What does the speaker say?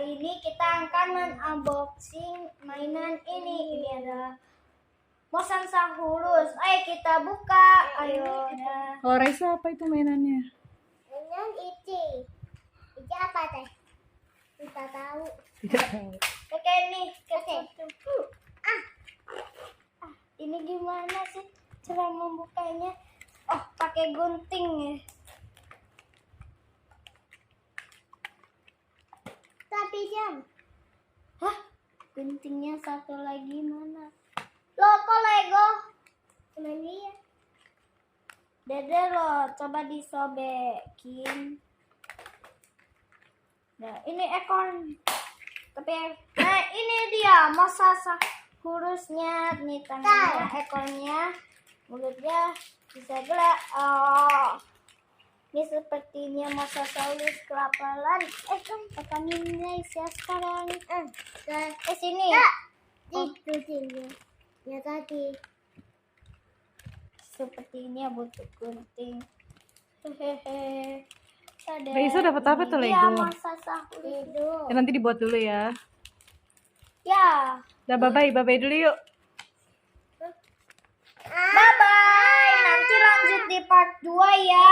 Kali ini kita akan unboxing mainan ini. Ini ada Mosasaurus. Ayo kita buka. Ayo. Kalau Raisa apa itu mainannya? Mainan Ici. Ici apa teh? Kita tahu. Tidak tahu. Oke nih, ini gimana sih cara membukanya? Oh, pakai gunting ya. Tapi jam. Hah? Guntingnya satu lagi mana? Loh, kok Lego? Cuman dia. Dede loh, coba disobekin. Nah, ini ekor. Tapi nah ini dia Mosasaurusnya. Nih tangannya, ekornya, mulutnya bisa gerak. Oh. Ini sepertinya Mosasaurus kelaparan. Kan pekaninnya isi sekarang. Sini. Itu sini. Ya tadi. Sepertinya butuh gunting. Hehehe. Raisa dapat apa tuh Lego? Iya, Mosasaurus. Ya, nanti dibuat dulu ya. Ya. Udah bye dulu yuk. Bye bye. Nanti lanjut di part 2 ya.